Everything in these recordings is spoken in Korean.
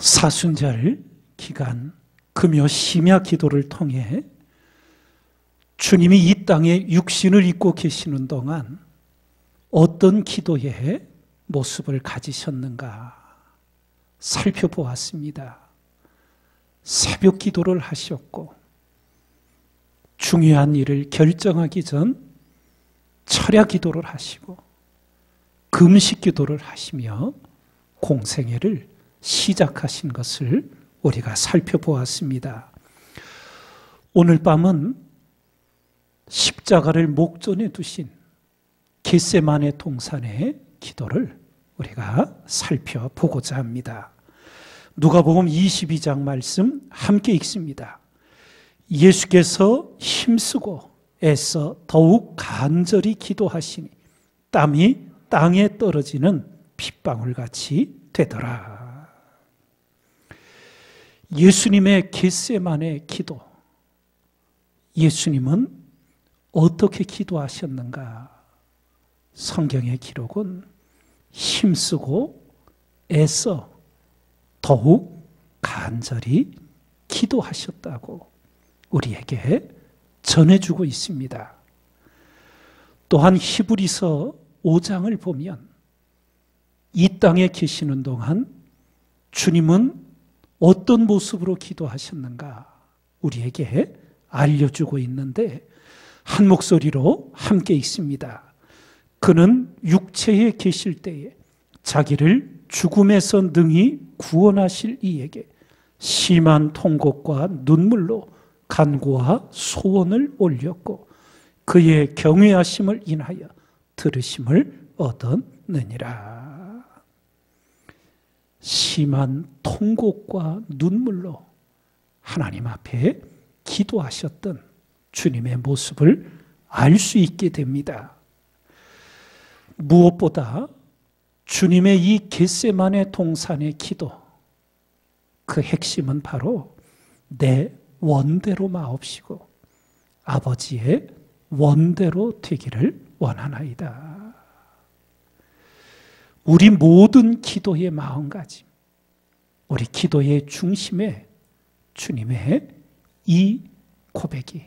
사순절 기간 금요 심야 기도를 통해 주님이 이 땅에 육신을 입고 계시는 동안 어떤 기도의 모습을 가지셨는가 살펴보았습니다. 새벽 기도를 하셨고 중요한 일을 결정하기 전 철야 기도를 하시고 금식 기도를 하시며 공생애를 시작하신 것을 우리가 살펴보았습니다. 오늘 밤은 십자가를 목전에 두신 겟세마네 동산의 기도를 우리가 살펴보고자 합니다. 누가복음 22장 말씀 함께 읽습니다. 예수께서 힘쓰고 애써 더욱 간절히 기도하시니 땀이 땅에 떨어지는 핏방울같이 되더라. 예수님의 겟세마네 기도, 예수님은 어떻게 기도하셨는가? 성경의 기록은 힘쓰고 애써 더욱 간절히 기도하셨다고 우리에게 전해주고 있습니다. 또한 히브리서 5장을 보면 이 땅에 계시는 동안 주님은 어떤 모습으로 기도하셨는가 우리에게 알려주고 있는데 한 목소리로 함께 읽습니다. 그는 육체에 계실 때에 자기를 죽음에서 능히 구원하실 이에게 심한 통곡과 눈물로 간구와 소원을 올렸고 그의 경외하심을 인하여 들으심을 얻었느니라. 심한 통곡과 눈물로 하나님 앞에 기도하셨던 주님의 모습을 알 수 있게 됩니다. 무엇보다 주님의 이 겟세마네 동산의 기도, 그 핵심은 바로 내 원대로 마옵시고 아버지의 원대로 되기를 원하나이다. 우리 모든 기도의 마음가짐, 우리 기도의 중심에 주님의 이 고백이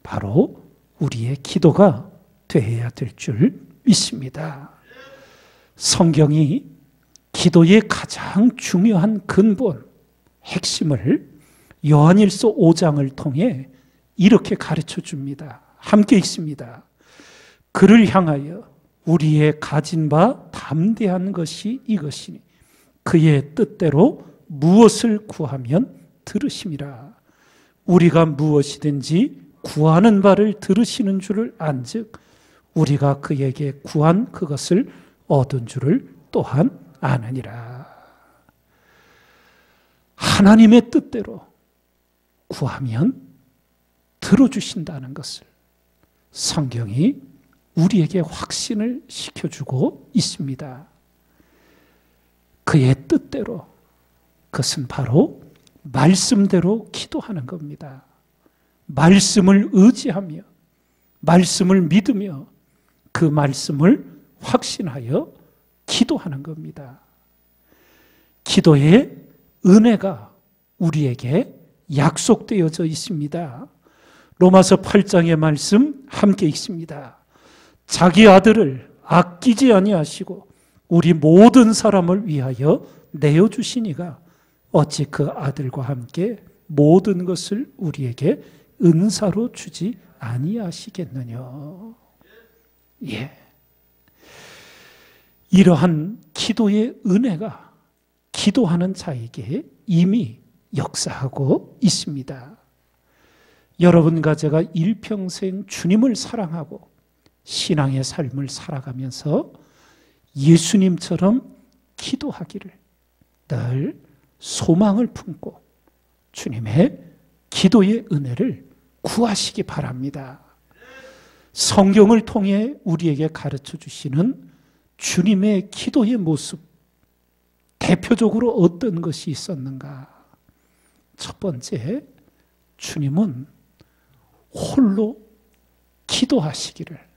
바로 우리의 기도가 되어야 될 줄 믿습니다. 성경이 기도의 가장 중요한 근본, 핵심을 요한일서 5장을 통해 이렇게 가르쳐 줍니다. 함께 읽습니다. 그를 향하여 우리의 가진 바 담대한 것이 이것이니 그의 뜻대로 무엇을 구하면 들으심이라. 우리가 무엇이든지 구하는 바를 들으시는 줄을 안즉 우리가 그에게 구한 그것을 얻은 줄을 또한 아느니라. 하나님의 뜻대로 구하면 들어주신다는 것을 성경이 우리에게 확신을 시켜주고 있습니다. 그의 뜻대로, 그것은 바로 말씀대로 기도하는 겁니다. 말씀을 의지하며 말씀을 믿으며 그 말씀을 확신하여 기도하는 겁니다. 기도의 은혜가 우리에게 약속되어져 있습니다. 로마서 8장의 말씀 함께 읽습니다. 자기 아들을 아끼지 아니하시고 우리 모든 사람을 위하여 내어주시니가 어찌 그 아들과 함께 모든 것을 우리에게 은사로 주지 아니하시겠느냐. 예. 이러한 기도의 은혜가 기도하는 자에게 이미 역사하고 있습니다. 여러분과 제가 일평생 주님을 사랑하고 신앙의 삶을 살아가면서 예수님처럼 기도하기를 늘 소망을 품고 주님의 기도의 은혜를 구하시기 바랍니다. 성경을 통해 우리에게 가르쳐 주시는 주님의 기도의 모습, 대표적으로 어떤 것이 있었는가? 첫 번째, 주님은 홀로 기도하시기를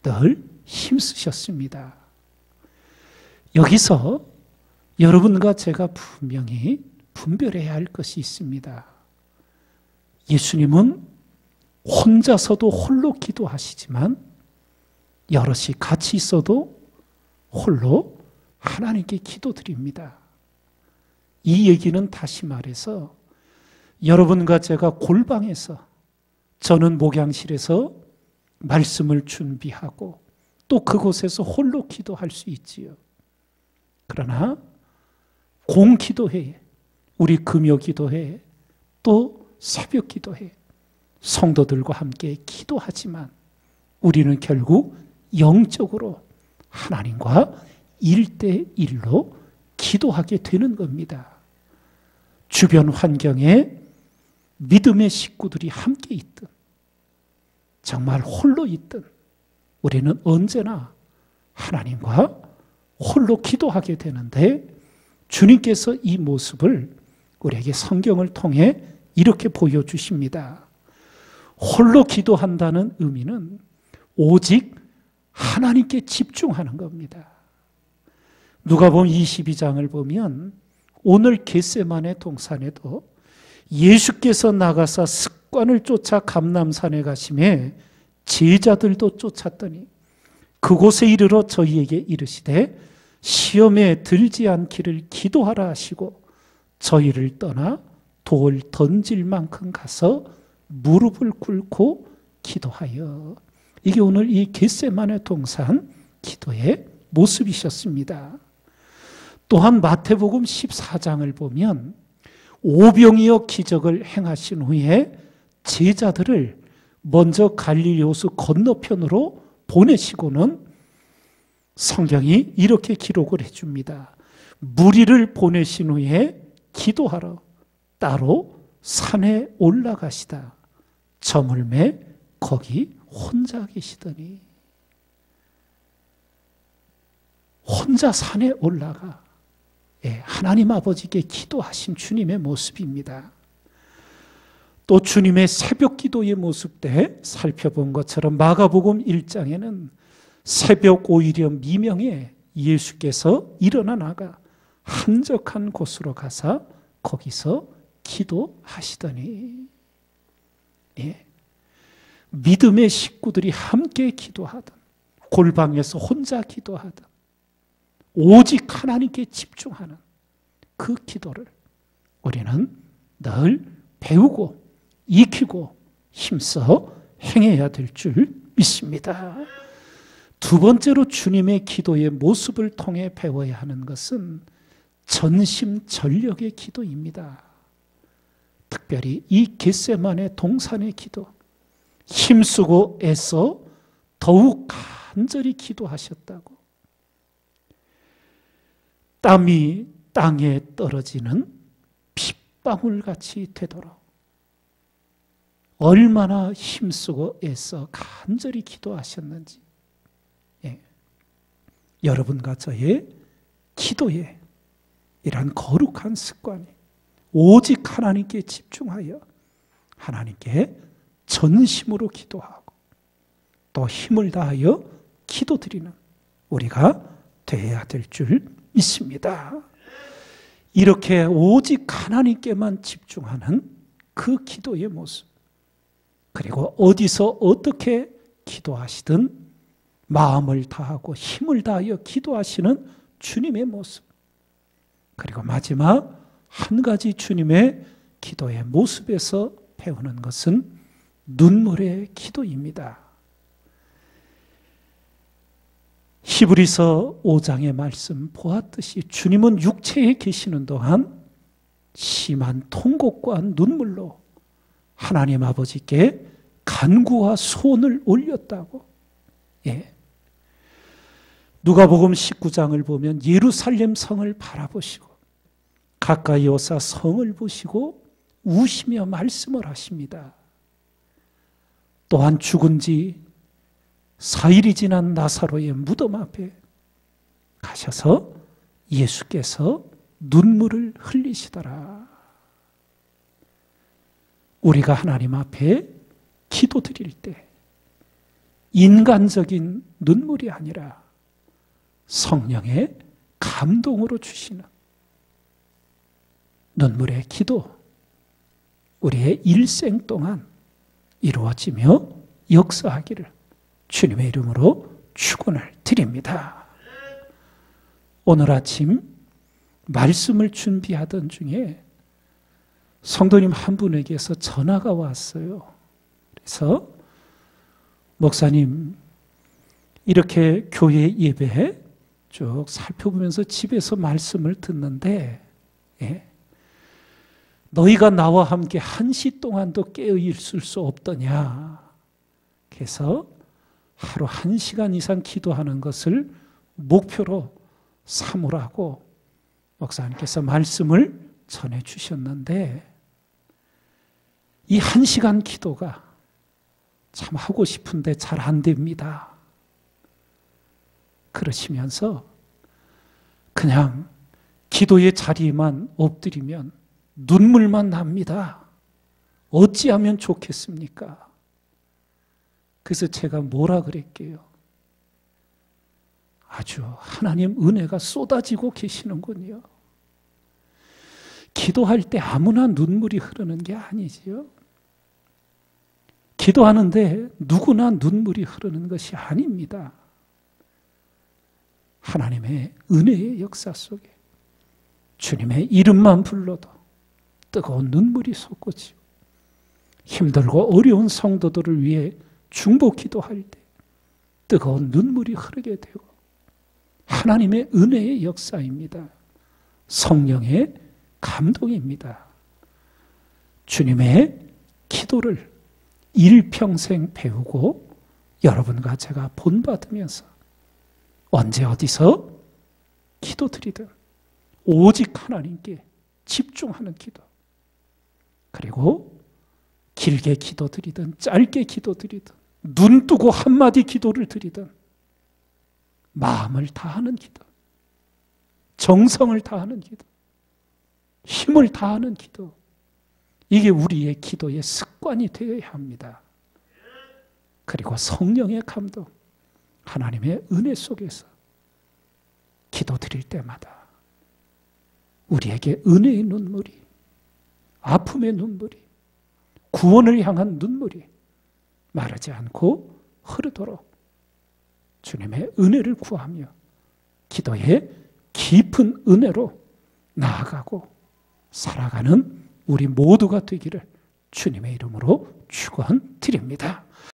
늘 힘쓰셨습니다. 여기서 여러분과 제가 분명히 분별해야 할 것이 있습니다. 예수님은 혼자서도 홀로 기도하시지만 여럿이 같이 있어도 홀로 하나님께 기도드립니다. 이 얘기는 다시 말해서 여러분과 제가 골방에서, 저는 목양실에서 말씀을 준비하고 또 그곳에서 홀로 기도할 수 있지요. 그러나 공기도회에, 우리 금요기도회에, 또 새벽기도회에 성도들과 함께 기도하지만 우리는 결국 영적으로 하나님과 1대1로 기도하게 되는 겁니다. 주변 환경에 믿음의 식구들이 함께 있든 정말 홀로 있든 우리는 언제나 하나님과 홀로 기도하게 되는데, 주님께서 이 모습을 우리에게 성경을 통해 이렇게 보여주십니다. 홀로 기도한다는 의미는 오직 하나님께 집중하는 겁니다. 누가복음 22장을 보면 오늘 겟세마네 동산에도 예수께서 나가사 습관을 쫓아 감람산에 가심에 제자들도 쫓았더니 그곳에 이르러 저희에게 이르시되 시험에 들지 않기를 기도하라 하시고 저희를 떠나 돌 던질 만큼 가서 무릎을 꿇고 기도하여. 이게 오늘 이 겟세마네 동산 기도의 모습이셨습니다. 또한 마태복음 14장을 보면 오병이어 기적을 행하신 후에 제자들을 먼저 갈릴리 호수 건너편으로 보내시고는 성경이 이렇게 기록을 해줍니다. 무리를 보내신 후에 기도하러 따로 산에 올라가시다. 저물매 거기 혼자 계시더니. 혼자 산에 올라가 하나님 아버지께 기도하신 주님의 모습입니다. 또 주님의 새벽 기도의 모습 때 살펴본 것처럼 마가복음 1장에는 새벽 오히려 미명에 예수께서 일어나 나가 한적한 곳으로 가사 거기서 기도하시더니. 믿음의 식구들이 함께 기도하든 골방에서 혼자 하든 오직 하나님께 집중하는 그 기도를 우리는 늘 배우고 익히고 힘써 행해야 될 줄 믿습니다. 두 번째로 주님의 기도의 모습을 통해 배워야 하는 것은 전심전력의 기도입니다. 특별히 이 겟세마네 동산의 기도, 힘쓰고 애써 더욱 간절히 기도하셨다고. 땀이 땅에 떨어지는 핏방울같이 되도록 얼마나 힘쓰고 애써 간절히 기도하셨는지, 여러분과 저의 기도에 이러한 거룩한 습관이 오직 하나님께 집중하여 하나님께 전심으로 기도하고 또 힘을 다하여 기도드리는 우리가 되어야 될 줄 믿습니다. 이렇게 오직 하나님께만 집중하는 그 기도의 모습, 그리고 어디서 어떻게 기도하시든 마음을 다하고 힘을 다하여 기도하시는 주님의 모습, 그리고 마지막 한 가지 주님의 기도의 모습에서 배우는 것은 눈물의 기도입니다. 히브리서 5장의 말씀 보았듯이 주님은 육체에 계시는 동안 심한 통곡과 눈물로 하나님 아버지께 간구와 소원을 올렸다고. 누가복음 19장을 보면 예루살렘 성을 바라보시고 가까이 오사 성을 보시고 우시며 말씀을 하십니다. 또한 죽은 지 4일이 지난 나사로의 무덤 앞에 가셔서 예수께서 눈물을 흘리시더라. 우리가 하나님 앞에 기도드릴 때 인간적인 눈물이 아니라 성령의 감동으로 주시는 눈물의 기도 우리의 일생 동안 이루어지며 역사하기를 주님의 이름으로 축원을 드립니다. 오늘 아침 말씀을 준비하던 중에 성도님 한 분에게서 전화가 왔어요. 그래서 목사님, 이렇게 교회 예배 쭉 살펴보면서 집에서 말씀을 듣는데 너희가 나와 함께 1시 동안도 깨어 있을 수 없더냐. 그래서 하루 1시간 이상 기도하는 것을 목표로 삼으라고 목사님께서 말씀을 전해주셨는데 이 1시간 기도가 참 하고 싶은데 잘 안 됩니다. 그러시면서 그냥 기도의 자리에만 엎드리면 눈물만 납니다. 어찌하면 좋겠습니까? 그래서 제가 뭐라 그랬게요? 아주 하나님 은혜가 쏟아지고 계시는군요. 기도할 때 아무나 눈물이 흐르는 게 아니지요. 기도하는데 누구나 눈물이 흐르는 것이 아닙니다. 하나님의 은혜의 역사 속에 주님의 이름만 불러도 뜨거운 눈물이 솟구치고 힘들고 어려운 성도들을 위해 중보 기도할 때 뜨거운 눈물이 흐르게 되고 하나님의 은혜의 역사입니다. 성령의 감동입니다. 주님의 기도를 일평생 배우고 여러분과 제가 본받으면서 언제 어디서 기도드리든 오직 하나님께 집중하는 기도, 그리고 길게 기도드리든 짧게 기도드리든 눈 뜨고 한마디 기도를 드리든 마음을 다하는 기도, 정성을 다하는 기도, 힘을 다하는 기도, 이게 우리의 기도의 습관이 되어야 합니다. 그리고 성령의 감동, 하나님의 은혜 속에서 기도드릴 때마다 우리에게 은혜의 눈물이, 아픔의 눈물이, 구원을 향한 눈물이 마르지 않고 흐르도록 주님의 은혜를 구하며 기도의 깊은 은혜로 나아가고 살아가는 우리 모두가 되기를 주님의 이름으로 축원드립니다.